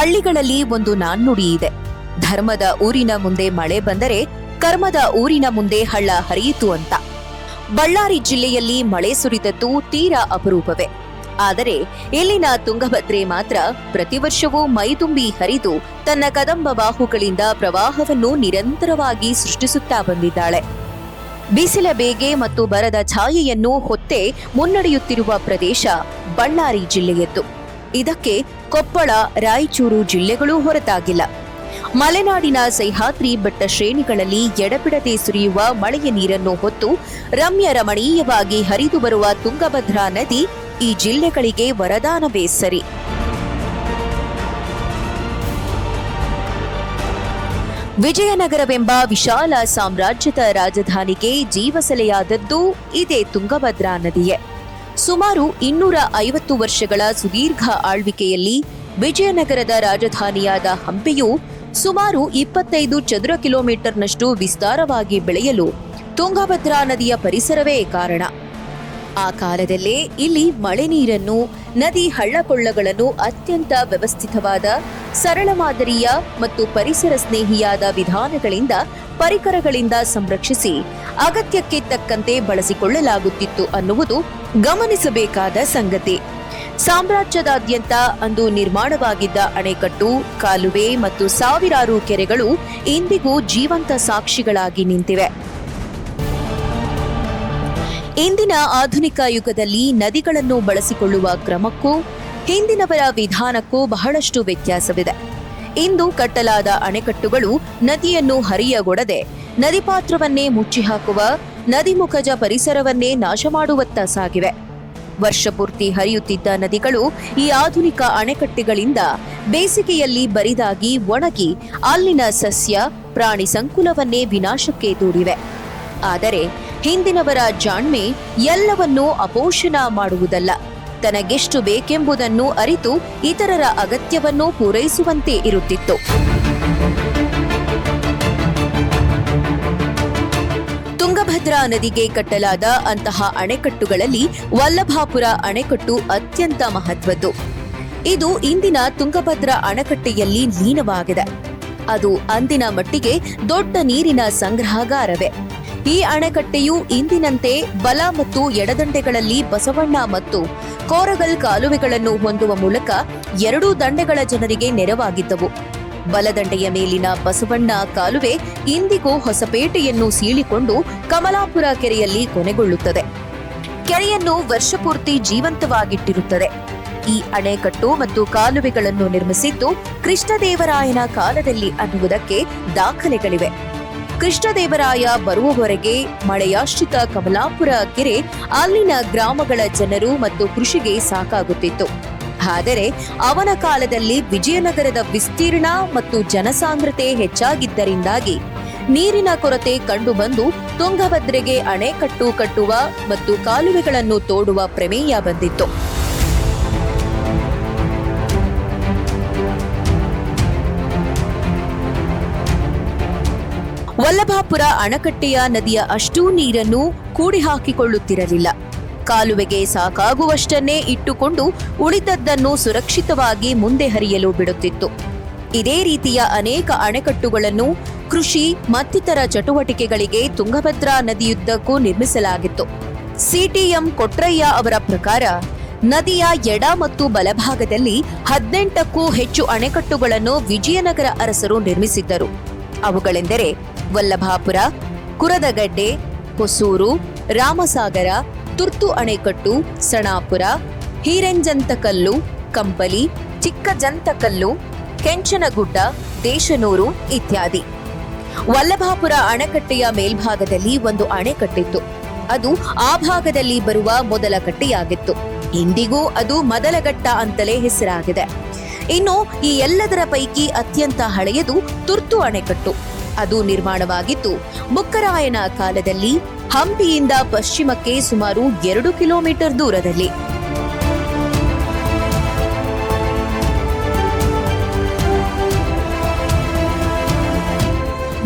ಹಳ್ಳಿಗಳಲ್ಲಿ ಒಂದು ನಾಣ್ಣುಡಿ ಇದೆ. ಧರ್ಮದ ಊರಿನ ಮುಂದೆ ಮಳೆ ಬಂದರೆ ಕರ್ಮದ ಊರಿನ ಮುಂದೆ ಹಳ್ಳ ಹರಿಯಿತು ಅಂತ. ಬಳ್ಳಾರಿ ಜಿಲ್ಲೆಯಲ್ಲಿ ಮಳೆ ಸುರಿದದ್ದು ತೀರಾ ಅಪರೂಪವೇ. ಆದರೆ ಇಲ್ಲಿನ ತುಂಗಭದ್ರೆ ಮಾತ್ರ ಪ್ರತಿ ವರ್ಷವೂ ಮೈದುಂಬಿ ಹರಿದು ತನ್ನ ಕದಂಬ ಬಾಹುಗಳಿಂದ ಪ್ರವಾಹವನ್ನು ನಿರಂತರವಾಗಿ ಸೃಷ್ಟಿಸುತ್ತಾ ಬಂದಿದ್ದಾಳೆ. ಬಿಸಿಲ ಬೇಗೆ ಮತ್ತು ಬರದ ಛಾಯೆಯನ್ನು ಹೊತ್ತೇ ಮುನ್ನಡೆಯುತ್ತಿರುವ ಪ್ರದೇಶ ಬಳ್ಳಾರಿ ಜಿಲ್ಲೆಯದ್ದು. ಇದಕ್ಕೆ ಕೊಪ್ಪಳ, ರಾಯಚೂರು ಜಿಲ್ಲೆಗಳೂ ಹೊರತಾಗಿಲ್ಲ. ಮಲೆನಾಡಿನ ಸಹ್ಯಾದ್ರಿ ಬೆಟ್ಟ ಶ್ರೇಣಿಗಳಲ್ಲಿ ಎಡಬಿಡದೆ ಸುರಿಯುವ ಮಳೆಯ ನೀರನ್ನು ಹೊತ್ತು ರಮ್ಯ ರಮಣೀಯವಾಗಿ ಹರಿದು ಬರುವ ತುಂಗಭದ್ರಾ ನದಿ ಈ ಜಿಲ್ಲೆಗಳಿಗೆ ವರದಾನವೇ ಸರಿ. ವಿಜಯನಗರವೆಂಬ ವಿಶಾಲ ಸಾಮ್ರಾಜ್ಯದ ರಾಜಧಾನಿಗೆ ಜೀವಸೆಲೆಯಾದದ್ದು ಇದೇ ತುಂಗಭದ್ರಾ ನದಿಯೇ. ಸುಮಾರು 250 ವರ್ಷಗಳ ಸುದೀರ್ಘ ಆಳ್ವಿಕೆಯಲ್ಲಿ ವಿಜಯನಗರದ ರಾಜಧಾನಿಯಾದ ಹಂಪಿಯು ಸುಮಾರು 25 ಚದುರ ಕಿಲೋಮೀಟರ್ನಷ್ಟು ವಿಸ್ತಾರವಾಗಿ ಬೆಳೆಯಲು ತುಂಗಭದ್ರಾ ನದಿಯ ಪರಿಸರವೇ ಕಾರಣ. ಆ ಕಾಲದಲ್ಲೇ ಇಲ್ಲಿ ಮಳೆ ನೀರನ್ನು, ನದಿ ಹಳ್ಳಕೊಳ್ಳಗಳನ್ನು ಅತ್ಯಂತ ವ್ಯವಸ್ಥಿತವಾದ, ಸರಳ ಮಾದರಿಯ ಮತ್ತು ಪರಿಸರ ಸ್ನೇಹಿಯಾದ ವಿಧಾನಗಳಿಂದ, ಪರಿಕರಗಳಿಂದ ಸಂರಕ್ಷಿಸಿ ಅಗತ್ಯಕ್ಕೆ ತಕ್ಕಂತೆ ಬಳಸಿಕೊಳ್ಳಲಾಗುತ್ತಿತ್ತು ಅನ್ನುವುದು ಗಮನಿಸಬೇಕಾದ ಸಂಗತಿ. ಸಾಮ್ರಾಜ್ಯದಾದ್ಯಂತ ಅಂದು ನಿರ್ಮಾಣವಾಗಿದ್ದ ಅಣೆಕಟ್ಟು, ಕಾಲುವೆ ಮತ್ತು ಸಾವಿರಾರು ಕೆರೆಗಳು ಇಂದಿಗೂ ಜೀವಂತ ಸಾಕ್ಷಿಗಳಾಗಿ ನಿಂತಿವೆ. ಇಂದಿನ ಆಧುನಿಕ ಯುಗದಲ್ಲಿ ನದಿಗಳನ್ನು ಬಳಸಿಕೊಳ್ಳುವ ಕ್ರಮಕ್ಕೂ ಹಿಂದಿನವರ ವಿಧಾನಕ್ಕೂ ಬಹಳಷ್ಟು ವ್ಯತ್ಯಾಸವಿದೆ. ಇಂದು ಕಟ್ಟಲಾದ ಅಣೆಕಟ್ಟುಗಳು ನದಿಯನ್ನು ಹರಿಯಗೊಡದೆ ನದಿಪಾತ್ರವನ್ನೇ ಮುಚ್ಚಿಹಾಕುವ, ನದಿಮುಖಜ ಪರಿಸರವನ್ನೇ ನಾಶ ಮಾಡುವತ್ತ ಸಾಗಿವೆ. ವರ್ಷಪೂರ್ತಿ ಹರಿಯುತ್ತಿದ್ದ ನದಿಗಳು ಈ ಆಧುನಿಕ ಅಣೆಕಟ್ಟೆಗಳಿಂದ ಬೇಸಿಗೆಯಲ್ಲಿ ಬರಿದಾಗಿ ಒಣಗಿ ಅಲ್ಲಿನ ಸಸ್ಯ, ಪ್ರಾಣಿ ಸಂಕುಲವನ್ನೇ ವಿನಾಶಕ್ಕೆ ದೂಡಿವೆ. ಆದರೆ ಹಿಂದಿನವರ ಜಾಣ್ಮೆ ಎಲ್ಲವನ್ನೂ ಅಪೋಷಣ ಮಾಡುವುದಲ್ಲ, ತನಗೆಷ್ಟು ಬೇಕೆಂಬುದನ್ನು ಅರಿತು ಇತರರ ಅಗತ್ಯವನ್ನೂ ಪೂರೈಸುವಂತೆ ಇರುತ್ತಿತ್ತು. ತುಂಗಭದ್ರಾ ನದಿಗೆ ಕಟ್ಟಲಾದ ಅಂತಹ ಅಣೆಕಟ್ಟುಗಳಲ್ಲಿ ವಲ್ಲಭಾಪುರ ಅಣೆಕಟ್ಟು ಅತ್ಯಂತ ಮಹತ್ವದ್ದು. ಇದು ಇಂದಿನ ತುಂಗಭದ್ರಾ ಅಣೆಕಟ್ಟೆಯಲ್ಲಿ ಲೀನವಾಗಿದೆ. ಅದು ಅಂದಿನ ಮಟ್ಟಿಗೆ ದೊಡ್ಡ ನೀರಿನ ಸಂಗ್ರಹಗಾರವೇ. ಈ ಅಣೆಕಟ್ಟೆಯು ಇಂದಿನಂತೆ ಬಲ ಮತ್ತು ಎಡದಂಡೆಗಳಲ್ಲಿ ಬಸವಣ್ಣ ಮತ್ತು ಕೋರಗಲ್ ಕಾಲುವೆಗಳನ್ನು ಹೊಂದುವ ಮೂಲಕ ಎರಡೂ ದಂಡೆಗಳ ಜನರಿಗೆ ನೆರವಾಗಿದ್ದವು. ಬಲದಂಡೆಯ ಮೇಲಿನ ಬಸವಣ್ಣ ಕಾಲುವೆ ಇಂದಿಗೂ ಹೊಸಪೇಟೆಯನ್ನು ಸೀಳಿಕೊಂಡು ಕಮಲಾಪುರ ಕೆರೆಯಲ್ಲಿ ಕೊನೆಗೊಳ್ಳುತ್ತದೆ. ಕೆರೆಯನ್ನು ವರ್ಷಪೂರ್ತಿ ಜೀವಂತವಾಗಿಟ್ಟಿರುತ್ತದೆ. ಈ ಅಣೆಕಟ್ಟು ಮತ್ತು ಕಾಲುವೆಗಳನ್ನು ನಿರ್ಮಿಸಿದ್ದು ಕೃಷ್ಣದೇವರಾಯನ ಕಾಲದಲ್ಲಿ ಅನ್ನುವುದಕ್ಕೆ ದಾಖಲೆಗಳಿವೆ. ಕೃಷ್ಣದೇವರಾಯ ಬರುವವರೆಗೆ ಮಳೆಯಾಶ್ರಿತ ಕಮಲಾಪುರ ಕೆರೆ ಅಲ್ಲಿನ ಗ್ರಾಮಗಳ ಜನರು ಮತ್ತು ಕೃಷಿಗೆ ಸಾಕಾಗುತ್ತಿತ್ತು. ಆದರೆ ಅವನ ಕಾಲದಲ್ಲಿ ವಿಜಯನಗರದ ವಿಸ್ತೀರ್ಣ ಮತ್ತು ಜನಸಾಂದ್ರತೆ ಹೆಚ್ಚಾಗಿದ್ದರಿಂದಾಗಿ ನೀರಿನ ಕೊರತೆ ಕಂಡುಬಂದು ತುಂಗಭದ್ರೆಗೆ ಅಣೆಕಟ್ಟು ಕಟ್ಟುವ ಮತ್ತು ಕಾಲುವೆಗಳನ್ನು ತೋಡುವ ಪ್ರಮೇಯ ಬಂದಿತ್ತು. ವಲ್ಲಭಾಪುರ ಅಣೆಕಟ್ಟೆಯ ನದಿಯ ಅಷ್ಟೂ ನೀರನ್ನು ಕೂಡಿ ಹಾಕಿಕೊಳ್ಳುತ್ತಿರಲಿಲ್ಲ. ಕಾಲುವೆಗೆ ಸಾಕಾಗುವಷ್ಟನ್ನೇ ಇಟ್ಟುಕೊಂಡು ಉಳಿದದ್ದನ್ನು ಸುರಕ್ಷಿತವಾಗಿ ಮುಂದೆ ಹರಿಯಲು ಬಿಡುತ್ತಿತ್ತು. ಇದೇ ರೀತಿಯ ಅನೇಕ ಅಣೆಕಟ್ಟುಗಳನ್ನು ಕೃಷಿ ಮತ್ತಿತರ ಚಟುವಟಿಕೆಗಳಿಗೆ ತುಂಗಭದ್ರಾ ನದಿಯುದ್ದಕ್ಕೂ ನಿರ್ಮಿಸಲಾಗಿತ್ತು. ಸಿಟಿಎಂ ಕೊಟ್ರಯ್ಯ ಅವರ ಪ್ರಕಾರ ನದಿಯ ಎಡ ಮತ್ತು ಬಲಭಾಗದಲ್ಲಿ 18ಕ್ಕೂ ಹೆಚ್ಚು ಅಣೆಕಟ್ಟುಗಳನ್ನು ವಿಜಯನಗರ ಅರಸರು ನಿರ್ಮಿಸಿದ್ದರು. ಅವುಗಳೆಂದರೆ ವಲ್ಲಭಾಪುರ, ಕುರದಗಡ್ಡೆ, ಹೊಸೂರು, ರಾಮಸಾಗರ, ತುರ್ತು ಅಣೆಕಟ್ಟು, ಸಣಾಪುರ, ಹೀರೆಂಜಂತಕಲ್ಲು, ಕಂಪಲಿ, ಚಿಕ್ಕಜಂತಕಲ್ಲು, ಕೆಂಚನಗುಡ್ಡ, ದೇಶನೂರು ಇತ್ಯಾದಿ. ವಲ್ಲಭಾಪುರ ಅಣೆಕಟ್ಟೆಯ ಮೇಲ್ಭಾಗದಲ್ಲಿ ಒಂದು ಅಣೆಕಟ್ಟಿತ್ತು. ಅದು ಆ ಭಾಗದಲ್ಲಿ ಬರುವ ಮೊದಲ ಕಟ್ಟೆಯಾಗಿತ್ತು. ಇಂದಿಗೂ ಅದು ಮದಲಘಟ್ಟ ಅಂತಲೇ ಹೆಸರಾಗಿದೆ. ಇನ್ನು ಈ ಎಲ್ಲದರ ಪೈಕಿ ಅತ್ಯಂತ ಹಳೆಯದು ತುರ್ತು ಅಣೆಕಟ್ಟು. ಅದು ನಿರ್ಮಾಣವಾಗಿದ್ದು ಬುಕ್ಕರಾಯನ ಕಾಲದಲ್ಲಿ, ಹಂಪಿಯಿಂದ ಪಶ್ಚಿಮಕ್ಕೆ ಸುಮಾರು 2 ಕಿಲೋಮೀಟರ್ ದೂರದಲ್ಲಿ.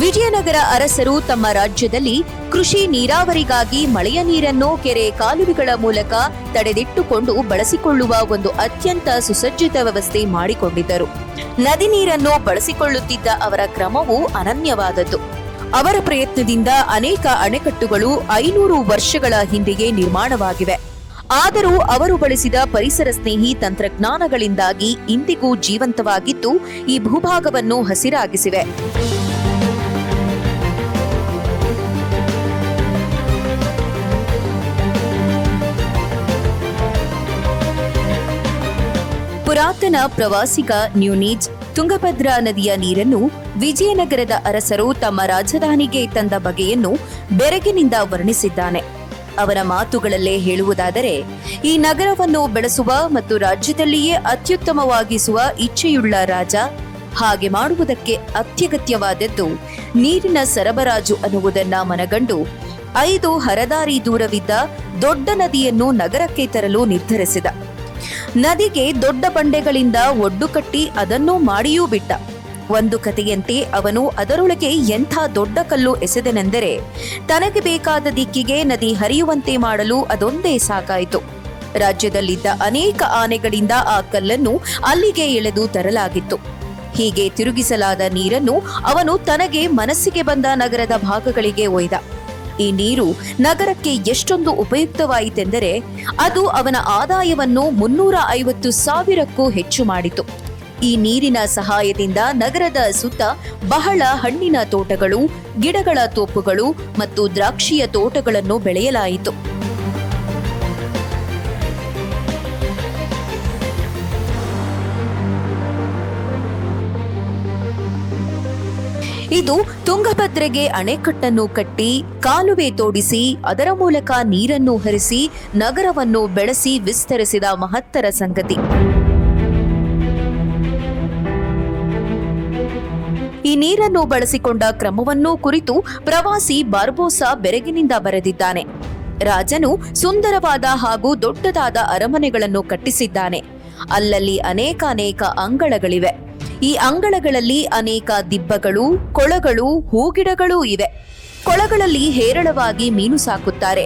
ವಿಜಯನಗರ ಅರಸರು ತಮ್ಮ ರಾಜ್ಯದಲ್ಲಿ ಕೃಷಿ ನೀರಾವರಿಗಾಗಿ ಮಳೆಯ ನೀರನ್ನು ಕೆರೆ ಕಾಲುವೆಗಳ ಮೂಲಕ ತಡೆದಿಟ್ಟುಕೊಂಡು ಬಳಸಿಕೊಳ್ಳುವ ಒಂದು ಅತ್ಯಂತ ಸುಸಜ್ಜಿತ ವ್ಯವಸ್ಥೆ ಮಾಡಿಕೊಂಡಿದ್ದರು. ನದಿ ನೀರನ್ನು ಬಳಸಿಕೊಳ್ಳುತ್ತಿದ್ದ ಅವರ ಕ್ರಮವು ಅನನ್ಯವಾದದ್ದು. ಅವರ ಪ್ರಯತ್ನದಿಂದ ಅನೇಕ ಅಣೆಕಟ್ಟುಗಳು 500 ವರ್ಷಗಳ ಹಿಂದೆಯೇ ನಿರ್ಮಾಣವಾಗಿವೆ. ಆದರೂ ಅವರು ಬಳಸಿದ ಪರಿಸರ ಸ್ನೇಹಿ ತಂತ್ರಜ್ಞಾನಗಳಿಂದಾಗಿ ಇಂದಿಗೂ ಜೀವಂತವಾಗಿದ್ದು ಈ ಭೂಭಾಗವನ್ನು ಹಸಿರಾಗಿಸಿವೆ. ಪುರಾತನ ಪ್ರವಾಸಿಗ ನ್ಯೂನೀಜ್ ತುಂಗಭದ್ರಾ ನದಿಯ ನೀರನ್ನು ವಿಜಯನಗರದ ಅರಸರು ತಮ್ಮ ರಾಜಧಾನಿಗೆ ತಂದ ಬಗೆಯನ್ನು ಬೆರಗಿನಿಂದ ವರ್ಣಿಸಿದ್ದಾನೆ. ಅವರ ಮಾತುಗಳಲ್ಲೇ ಹೇಳುವುದಾದರೆ, ಈ ನಗರವನ್ನು ಬೆಳೆಸುವ ಮತ್ತು ರಾಜ್ಯದಲ್ಲಿಯೇ ಅತ್ಯುತ್ತಮವಾಗಿಸುವ ಇಚ್ಛೆಯುಳ್ಳ ರಾಜ ಹಾಗೆ ಮಾಡುವುದಕ್ಕೆ ಅತ್ಯಗತ್ಯವಾದದ್ದು ನೀರಿನ ಸರಬರಾಜು ಅನ್ನುವುದನ್ನ ಮನಗಂಡು 5 ಹರದಾರಿ ದೂರವಿದ್ದ ದೊಡ್ಡ ನದಿಯನ್ನು ನಗರಕ್ಕೆ ತರಲು ನಿರ್ಧರಿಸಿದ. ನದಿಗೆ ದೊಡ್ಡ ಬಂಡೆಗಳಿಂದ ಒಡ್ಡು ಕಟ್ಟಿ ಅದನ್ನು ಮಾಡಿಯೂ ಬಿಟ್ಟ. ಒಂದು ಕಥೆಯಂತೆ ಅವನು ಅದರೊಳಗೆ ಎಂಥ ದೊಡ್ಡ ಕಲ್ಲು ಎಸೆದನೆಂದರೆ ತನಗೆ ಬೇಕಾದ ದಿಕ್ಕಿಗೆ ನದಿ ಹರಿಯುವಂತೆ ಮಾಡಲು ಅದೊಂದೇ ಸಾಕಾಯಿತು. ರಾಜ್ಯದಲ್ಲಿದ್ದ ಅನೇಕ ಆನೆಗಳಿಂದ ಆ ಕಲ್ಲನ್ನು ಅಲ್ಲಿಗೆ ಎಳೆದು ತರಲಾಗಿತ್ತು. ಹೀಗೆ ತಿರುಗಿಸಲಾದ ನೀರನ್ನು ಅವನು ತನಗೆ ಮನಸ್ಸಿಗೆ ಬಂದ ನಗರದ ಭಾಗಗಳಿಗೆ ಒಯ್ದ. ಈ ನೀರು ನಗರಕ್ಕೆ ಎಷ್ಟೊಂದು ಉಪಯುಕ್ತವಾಯಿತೆಂದರೆ ಅದು ಅವನ ಆದಾಯವನ್ನು 350,000ಕ್ಕೂ ಹೆಚ್ಚು ಮಾಡಿತು. ಈ ನೀರಿನ ಸಹಾಯದಿಂದ ನಗರದ ಸುತ್ತ ಬಹಳ ಹಣ್ಣಿನ ತೋಟಗಳು, ಗಿಡಗಳ ತೋಪುಗಳು ಮತ್ತು ದ್ರಾಕ್ಷಿಯ ತೋಟಗಳನ್ನು ಬೆಳೆಯಲಾಯಿತು. ಇದು ತುಂಗಭದ್ರೆಗೆ ಅಣೆಕಟ್ಟನ್ನು ಕಟ್ಟಿ, ಕಾಲುವೆ ತೋಡಿಸಿ, ಅದರ ಮೂಲಕ ನೀರನ್ನು ಹರಿಸಿ, ನಗರವನ್ನು ಬೆಳೆಸಿ ವಿಸ್ತರಿಸಿದ ಮಹತ್ತರ ಸಂಗತಿ. ಈ ನೀರನ್ನು ಬಳಸಿಕೊಂಡ ಕ್ರಮವನ್ನೂ ಕುರಿತು ಪ್ರವಾಸಿ ಬಾರ್ಬೋಸಾ ಬೆರಗಿನಿಂದ ಬರೆದಿದ್ದಾನೆ. ರಾಜನು ಸುಂದರವಾದ ಹಾಗೂ ದೊಡ್ಡದಾದ ಅರಮನೆಗಳನ್ನು ಕಟ್ಟಿಸಿದ್ದಾನೆ. ಅಲ್ಲಲ್ಲಿ ಅನೇಕಾನೇಕ ಅಂಗಳಗಳಿವೆ. ಈ ಅಂಗಳಗಳಲ್ಲಿ ಅನೇಕ ದಿಬ್ಬಗಳು, ಕೊಳಗಳು, ಹೂಗಿಡಗಳೂ ಇವೆ. ಕೊಳಗಳಲ್ಲಿ ಹೇರಳವಾಗಿ ಮೀನು ಸಾಕುತ್ತಾರೆ.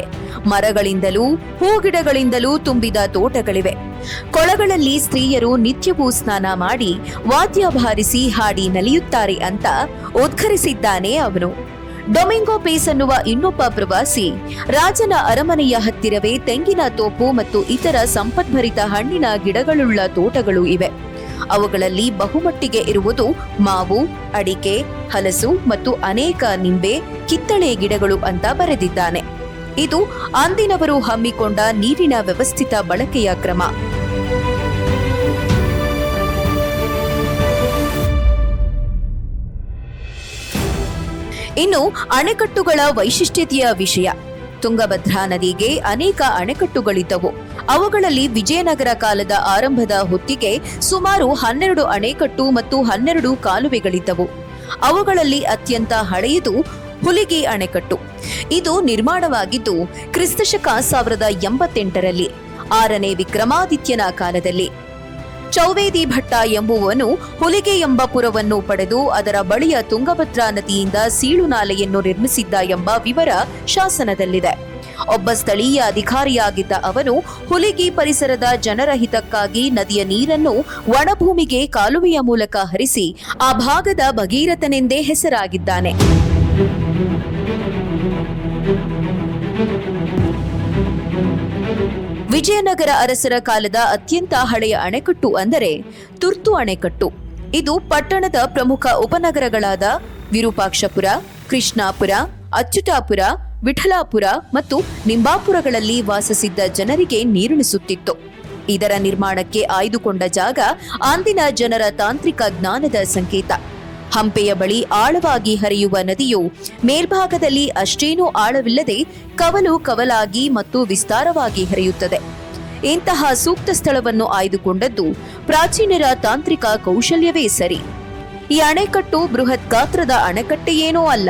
ಮರಗಳಿಂದಲೂ ಹೂಗಿಡಗಳಿಂದಲೂ ತುಂಬಿದ ತೋಟಗಳಿವೆ. ಕೊಳಗಳಲ್ಲಿ ಸ್ತ್ರೀಯರು ನಿತ್ಯವೂ ಸ್ನಾನ ಮಾಡಿ ವಾದ್ಯ ಬಾರಿಸಿ ಹಾಡಿ ನಲಿಯುತ್ತಾರೆ ಅಂತ ಉದ್ಘರಿಸಿದ್ದಾನೆ ಅವನು. ಡೊಮಿಂಗೋ ಪೇಸ್ ಅನ್ನುವ ಇನ್ನೊಬ್ಬ ಪ್ರವಾಸಿ, ರಾಜನ ಅರಮನೆಯ ಹತ್ತಿರವೇ ತೆಂಗಿನ ತೋಪು ಮತ್ತು ಇತರ ಸಂಪದ್ಭರಿತ ಹಣ್ಣಿನ ಗಿಡಗಳುಳ್ಳ ತೋಟಗಳು ಇವೆ. ಅವುಗಳಲ್ಲಿ ಬಹುಮಟ್ಟಿಗೆ ಇರುವುದು ಮಾವು, ಅಡಿಕೆ, ಹಲಸು ಮತ್ತು ಅನೇಕ ನಿಂಬೆ, ಕಿತ್ತಳೆ ಗಿಡಗಳು ಅಂತ ಬರೆದಿದ್ದಾನೆ. ಇದು ಅಂದಿನವರು ಹಮ್ಮಿಕೊಂಡ ನೀರಿನ ವ್ಯವಸ್ಥಿತ ಬಳಕೆಯ ಕ್ರಮ. ಇನ್ನು ಅಣೆಕಟ್ಟುಗಳ ವೈಶಿಷ್ಟ್ಯತೆಯ ವಿಷಯ. ತುಂಗಭದ್ರಾ ನದಿಗೆ ಅನೇಕ ಅಣೆಕಟ್ಟುಗಳಿದ್ದವು. ಅವುಗಳಲ್ಲಿ ವಿಜಯನಗರ ಕಾಲದ ಆರಂಭದ ಹೊತ್ತಿಗೆ ಸುಮಾರು 12 ಅಣೆಕಟ್ಟು ಮತ್ತು 12 ಕಾಲುವೆಗಳಿದ್ದವು. ಅವುಗಳಲ್ಲಿ ಅತ್ಯಂತ ಹಳೆಯದು ಹುಲಿಗಿ ಅಣೆಕಟ್ಟು. ಇದು ನಿರ್ಮಾಣವಾಗಿದ್ದು ಕ್ರಿಸ್ತಶಕ 1088ರಲ್ಲಿ 6ನೇ ವಿಕ್ರಮಾದಿತ್ಯನ ಕಾಲದಲ್ಲಿ. ಚೌವೇದಿ ಭಟ್ಟ ಎಂಬುವನು ಹುಲಿಗೆ ಎಂಬ ಪುರವನ್ನು ಪಡೆದು ಅದರ ಬಳಿಯ ತುಂಗಭದ್ರಾ ನದಿಯಿಂದ ಸೀಳುನಾಲೆಯನ್ನು ನಿರ್ಮಿಸಿದ್ದ ಎಂಬ ವಿವರ ಶಾಸನದಲ್ಲಿದೆ. ಒಬ್ಬ ಸ್ಥಳೀಯ ಅಧಿಕಾರಿಯಾಗಿದ್ದ ಅವನು ಹುಲಿಗಿ ಪರಿಸರದ ಜನರ ಹಿತಕ್ಕಾಗಿ ನದಿಯ ನೀರನ್ನು ಒಣಭೂಮಿಗೆ ಕಾಲುವೆಯ ಮೂಲಕ ಹರಿಸಿ ಆ ಭಾಗದ ಭಗೀರಥನೆಂದೇ ಹೆಸರಾಗಿದ್ದಾನೆ. ವಿಜಯನಗರ ಅರಸರ ಕಾಲದ ಅತ್ಯಂತ ಹಳೆಯ ಅಣೆಕಟ್ಟು ಅಂದರೆ ತುರ್ತು ಅಣೆಕಟ್ಟು. ಇದು ಪಟ್ಟಣದ ಪ್ರಮುಖ ಉಪನಗರಗಳಾದ ವಿರೂಪಾಕ್ಷಪುರ, ಕೃಷ್ಣಾಪುರ, ಅಚ್ಯುತಾಪುರ, ವಿಠಲಾಪುರ ಮತ್ತು ನಿಂಬಾಪುರಗಳಲ್ಲಿ ವಾಸಿಸಿದ್ದ ಜನರಿಗೆ ನೀರುಣಿಸುತ್ತಿತ್ತು. ಇದರ ನಿರ್ಮಾಣಕ್ಕೆ ಆಯ್ದುಕೊಂಡ ಜಾಗ ಅಂದಿನ ಜನರ ತಾಂತ್ರಿಕ ಜ್ಞಾನದ ಸಂಕೇತ. ಹಂಪೆಯ ಬಳಿ ಆಳವಾಗಿ ಹರಿಯುವ ನದಿಯು ಮೇಲ್ಭಾಗದಲ್ಲಿ ಅಷ್ಟೇನೂ ಆಳವಿಲ್ಲದೆ ಕವಲು ಕವಲಾಗಿ ಮತ್ತು ವಿಸ್ತಾರವಾಗಿ ಹರಿಯುತ್ತದೆ. ಇಂತಹ ಸೂಕ್ತ ಸ್ಥಳವನ್ನು ಆಯ್ದುಕೊಂಡದ್ದು ಪ್ರಾಚೀನರ ತಾಂತ್ರಿಕ ಕೌಶಲ್ಯವೇ ಸರಿ. ಈ ಅಣೆಕಟ್ಟು ಬೃಹತ್ ಗಾತ್ರದ ಅಣೆಕಟ್ಟೆಯೇನೂ ಅಲ್ಲ.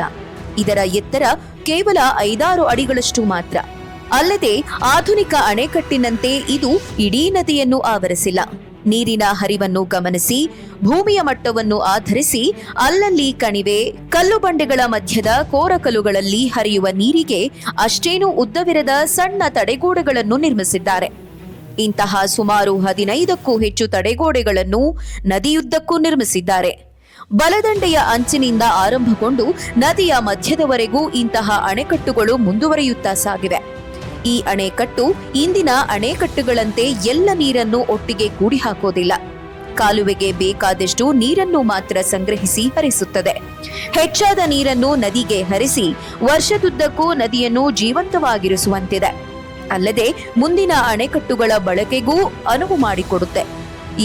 ಇದರ ಎತ್ತರ ಕೇವಲ 5-6 ಅಡಿಗಳಷ್ಟು ಮಾತ್ರ. ಅಲ್ಲದೆ ಆಧುನಿಕ ಅಣೆಕಟ್ಟಿನಂತೆ ಇದು ಇಡೀ ನದಿಯನ್ನು ಆವರಿಸಿಲ್ಲ. ನೀರಿನ ಹರಿವನ್ನು ಗಮನಿಸಿ ಭೂಮಿಯ ಮಟ್ಟವನ್ನು ಆಧರಿಸಿ ಅಲ್ಲಲ್ಲಿ ಕಣಿವೆ, ಕಲ್ಲು ಬಂಡೆಗಳ ಮಧ್ಯದ ಕೋರಕಲ್ಲುಗಳಲ್ಲಿ ಹರಿಯುವ ನೀರಿಗೆ ಅಷ್ಟೇನೂ ಉದ್ದವಿರದ ಸಣ್ಣ ತಡೆಗೋಡೆಗಳನ್ನು ನಿರ್ಮಿಸಿದ್ದಾರೆ. ಇಂತಹ ಸುಮಾರು 15ಕ್ಕೂ ಹೆಚ್ಚು ತಡೆಗೋಡೆಗಳನ್ನು ನದಿಯುದ್ದಕ್ಕೂ ನಿರ್ಮಿಸಿದ್ದಾರೆ. ಬಲದಂಡೆಯ ಅಂಚಿನಿಂದ ಆರಂಭಗೊಂಡು ನದಿಯ ಮಧ್ಯದವರೆಗೂ ಇಂತಹ ಅಣೆಕಟ್ಟುಗಳು ಮುಂದುವರಿಯುತ್ತಾ ಸಾಗಿವೆ. ಈ ಅಣೆಕಟ್ಟು ಇಂದಿನ ಅಣೆಕಟ್ಟುಗಳಂತೆ ಎಲ್ಲ ನೀರನ್ನು ಒಟ್ಟಿಗೆ ಕೂಡಿ ಹಾಕೋದಿಲ್ಲ. ಕಾಲುವೆಗೆ ಬೇಕಾದಷ್ಟು ನೀರನ್ನು ಮಾತ್ರ ಸಂಗ್ರಹಿಸಿ ಹರಿಸುತ್ತದೆ. ಹೆಚ್ಚಾದ ನೀರನ್ನು ನದಿಗೆ ಹರಿಸಿ ವರ್ಷದುದ್ದಕ್ಕೂ ನದಿಯನ್ನು ಜೀವಂತವಾಗಿರಿಸುವಂತಿದೆ. ಅಲ್ಲದೆ ಮುಂದಿನ ಅಣೆಕಟ್ಟುಗಳ ಬಳಕೆಗೂ ಅನುವು ಮಾಡಿಕೊಡುತ್ತೆ.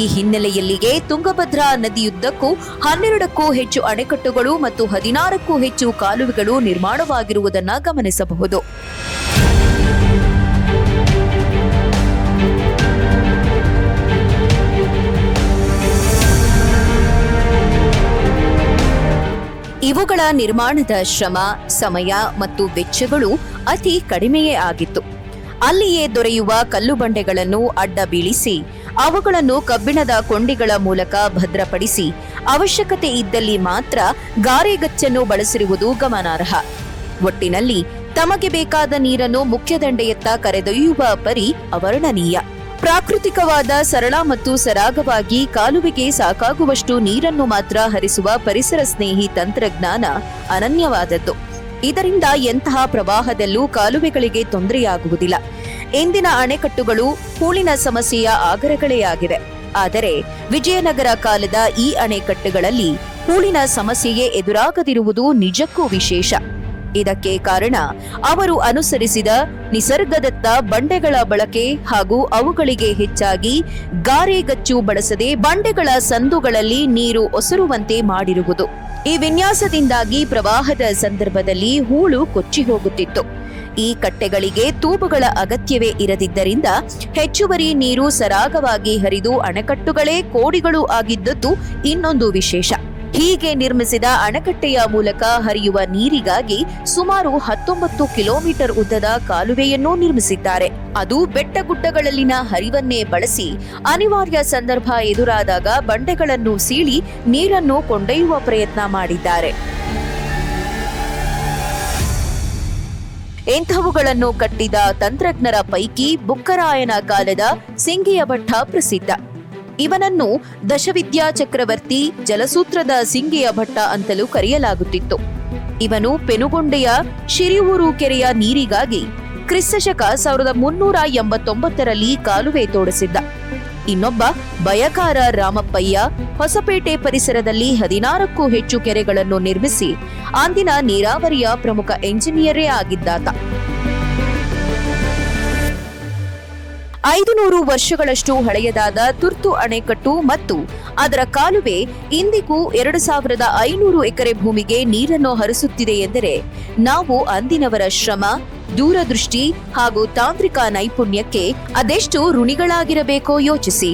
ಈ ಹಿನ್ನೆಲೆಯಲ್ಲಿಗೆ ತುಂಗಭದ್ರಾ ನದಿಯುದ್ದಕ್ಕೂ 12ಕ್ಕೂ ಹೆಚ್ಚು ಅಣೆಕಟ್ಟುಗಳು ಮತ್ತು 16ಕ್ಕೂ ಹೆಚ್ಚು ಕಾಲುವೆಗಳು ನಿರ್ಮಾಣವಾಗಿರುವುದನ್ನು ಗಮನಿಸಬಹುದು. ಇವುಗಳ ನಿರ್ಮಾಣದ ಶ್ರಮ, ಸಮಯ ಮತ್ತು ವೆಚ್ಚಗಳು ಅತಿ ಕಡಿಮೆಯೇ ಆಗಿತ್ತು. ಅಲ್ಲಿಯೇ ದೊರೆಯುವ ಕಲ್ಲು ಬಂಡೆಗಳನ್ನು ಅಡ್ಡ ಬೀಳಿಸಿ ಅವುಗಳನ್ನು ಕಬ್ಬಿಣದ ಕೊಂಡಿಗಳ ಮೂಲಕ ಭದ್ರಪಡಿಸಿ ಅವಶ್ಯಕತೆ ಇದ್ದಲ್ಲಿ ಮಾತ್ರ ಗಾರೆಗಚ್ಚನ್ನು ಬಳಸಿರುವುದು ಗಮನಾರ್ಹ. ಒಟ್ಟಿನಲ್ಲಿ ತಮಗೆ ಬೇಕಾದ ನೀರನ್ನು ಮುಖ್ಯ ದಂಡೆಯತ್ತ ಕರೆದೊಯ್ಯುವ ಪರಿ ಅವರ್ಣನೀಯ. ಪ್ರಾಕೃತಿಕವಾದ ಸರಳ ಮತ್ತು ಸರಾಗವಾಗಿ ಕಾಲುವೆಗೆ ಸಾಕಾಗುವಷ್ಟು ನೀರನ್ನು ಮಾತ್ರ ಹರಿಸುವ ಪರಿಸರ ಸ್ನೇಹಿ ತಂತ್ರಜ್ಞಾನ ಅನನ್ಯವಾದದ್ದು. ಇದರಿಂದ ಎಂತಹ ಪ್ರವಾಹದಲ್ಲೂ ಕಾಲುವೆಗಳಿಗೆ ತೊಂದರೆಯಾಗುವುದಿಲ್ಲ. ಇಂದಿನ ಅಣೆಕಟ್ಟುಗಳು ಹೂಳಿನ ಸಮಸ್ಯೆಯ ಆಗರಗಳೇ ಆಗಿವೆ. ಆದರೆ ವಿಜಯನಗರ ಕಾಲದ ಈ ಅಣೆಕಟ್ಟುಗಳಲ್ಲಿ ಹೂಳಿನ ಸಮಸ್ಯೆಯೇ ಎದುರಾಗದಿರುವುದು ನಿಜಕ್ಕೂ ವಿಶೇಷ. ಇದಕ್ಕೆ ಕಾರಣ ಅವರು ಅನುಸರಿಸಿದ ನಿಸರ್ಗದತ್ತ ಬಂಡೆಗಳ ಬಳಕೆ ಹಾಗೂ ಅವುಗಳಿಗೆ ಹೆಚ್ಚಾಗಿ ಗಾರೆಗಚ್ಚು ಬಳಸದೆ ಬಂಡೆಗಳ ಸಂದುಗಳಲ್ಲಿ ನೀರು ಒಸರುವಂತೆ ಮಾಡಿರುವುದು. ಈ ವಿನ್ಯಾಸದಿಂದಾಗಿ ಪ್ರವಾಹದ ಸಂದರ್ಭದಲ್ಲಿ ಹೂಳು ಕೊಚ್ಚಿ ಹೋಗುತ್ತಿತ್ತು. ಈ ಕಟ್ಟೆಗಳಿಗೆ ತೂಬುಗಳ ಅಗತ್ಯವೇ ಇರದಿದ್ದರಿಂದ ಹೆಚ್ಚುವರಿ ನೀರು ಸರಾಗವಾಗಿ ಹರಿದು ಅಣೆಕಟ್ಟುಗಳೇ ಕೋಡಿಗಳು ಆಗಿದ್ದದ್ದು ಇನ್ನೊಂದು ವಿಶೇಷ. ಹೀಗೆ ನಿರ್ಮಿಸಿದ ಅಣೆಕಟ್ಟೆಯ ಮೂಲಕ ಹರಿಯುವ ನೀರಿಗಾಗಿ ಸುಮಾರು 19 ಕಿಲೋಮೀಟರ್ ಉದ್ದದ ಕಾಲುವೆಯನ್ನೂ ನಿರ್ಮಿಸಿದ್ದಾರೆ. ಅದು ಬೆಟ್ಟಗುಡ್ಡಗಳಲ್ಲಿನ ಹರಿವನ್ನೇ ಬಳಸಿ ಅನಿವಾರ್ಯ ಸಂದರ್ಭ ಎದುರಾದಾಗ ಬಂಡೆಗಳನ್ನು ಸೀಳಿ ನೀರನ್ನು ಕೊಂಡೊಯ್ಯುವ ಪ್ರಯತ್ನ ಮಾಡಿದ್ದಾರೆ. ಇಂಥವುಗಳನ್ನು ಕಟ್ಟಿದ ತಂತ್ರಜ್ಞರ ಪೈಕಿ ಬುಕ್ಕರಾಯನ ಕಾಲದ ಸಿಂಗಿಯ ಭಟ್ಟ ಪ್ರಸಿದ್ಧ. ಇವನನ್ನು ದಶವಿದ್ಯಾ ಚಕ್ರವರ್ತಿ, ಜಲಸೂತ್ರದ ಸಿಂಗಿಯ ಭಟ್ಟ ಅಂತಲೂ ಕರೆಯಲಾಗುತ್ತಿತ್ತು. ಇವನು ಪೆನುಗೊಂಡೆಯ ಶಿರಿಯೂರು ಕೆರೆಯ ನೀರಿಗಾಗಿ ಕ್ರಿಸ್ತಶಕ 1389ರಲ್ಲಿ ಕಾಲುವೆ ತೋಡಿಸಿದ್ದ. ಇನ್ನೊಬ್ಬ ಬಯಕಾರ ರಾಮಪ್ಪಯ್ಯ ಹೊಸಪೇಟೆ ಪರಿಸರದಲ್ಲಿ 16ಕ್ಕೂ ಹೆಚ್ಚು ಕೆರೆಗಳನ್ನು ನಿರ್ಮಿಸಿ ಅಂದಿನ ನೀರಾವರಿಯ ಪ್ರಮುಖ ಎಂಜಿನಿಯರೇ ಆಗಿದ್ದಾತ. 500 ವರ್ಷಗಳಷ್ಟು ಹಳೆಯದಾದ ತುರ್ತು ಅಣೆಕಟ್ಟು ಮತ್ತು ಅದರ ಕಾಲುವೆ ಇಂದಿಗೂ 2500 ಎಕರೆ ಭೂಮಿಗೆ ನೀರನ್ನು ಹರಿಸುತ್ತಿದೆ ಎಂದರೆ ನಾವು ಅಂದಿನವರ ಶ್ರಮ, ದೂರದೃಷ್ಟಿ ಹಾಗೂ ತಾಂತ್ರಿಕ ನೈಪುಣ್ಯಕ್ಕೆ ಅದೆಷ್ಟು ಋಣಿಗಳಾಗಿರಬೇಕೋ ಯೋಚಿಸಿ.